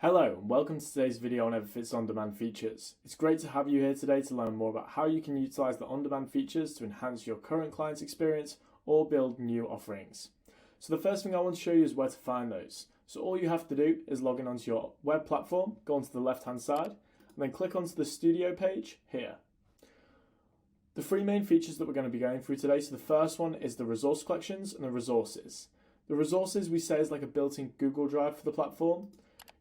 Hello and welcome to today's video on Everfit's on-demand features. It's great to have you here today to learn more about how you can utilize the on-demand features to enhance your current client's experience or build new offerings. So the first thing I want to show you is where to find those. So all you have to do is log in onto your web platform, go onto the left-hand side, and then click onto the studio page here. The three main features that we're going to be going through today, so the first one is the resource collections and the resources. The resources we say is like a built-in Google Drive for the platform.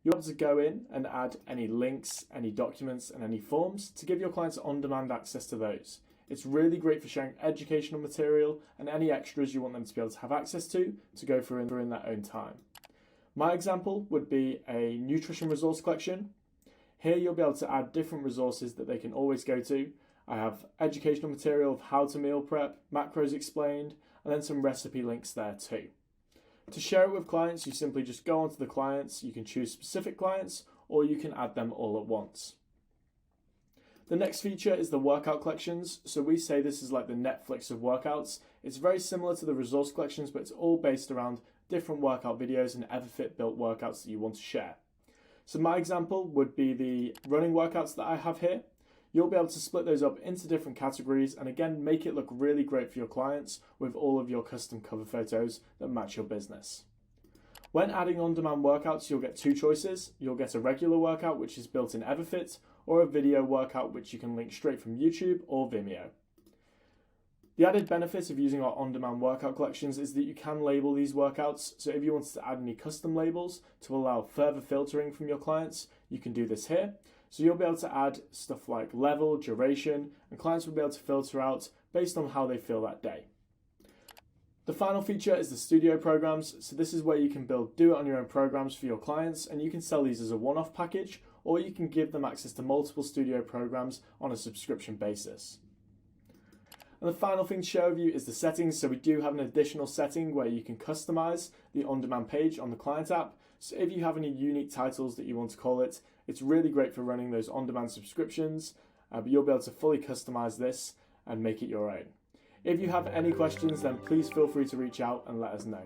You're able to go in and add any links, any documents, and any forms to give your clients on-demand access to those. It's really great for sharing educational material and any extras you want them to be able to have access to go through in their own time. My example would be a nutrition resource collection. Here you'll be able to add different resources that they can always go to. I have educational material of how to meal prep, macros explained, and then some recipe links there too. To share it with clients, you simply just go onto the clients. You can choose specific clients or you can add them all at once. The next feature is the workout collections. So we say this is like the Netflix of workouts. It's very similar to the resource collections, but it's all based around different workout videos and Everfit built workouts that you want to share. So my example would be the running workouts that I have here. You'll be able to split those up into different categories and again make it look really great for your clients with all of your custom cover photos that match your business. When adding on-demand workouts, you'll get two choices. You'll get a regular workout which is built in Everfit, or a video workout which you can link straight from YouTube or Vimeo. The added benefit of using our on-demand workout collections is that you can label these workouts. So if you wanted to add any custom labels to allow further filtering from your clients, you can do this here. So you'll be able to add stuff like level, duration, and clients will be able to filter out based on how they feel that day. The final feature is the studio programs. So this is where you can build do-it-on-your-own programs for your clients, and you can sell these as a one-off package, or you can give them access to multiple studio programs on a subscription basis. And the final thing to share with you is the settings. So we do have an additional setting where you can customize the on-demand page on the client app. So if you have any unique titles that you want to call it, it's really great for running those on-demand subscriptions, but you'll be able to fully customize this and make it your own. If you have any questions, then please feel free to reach out and let us know.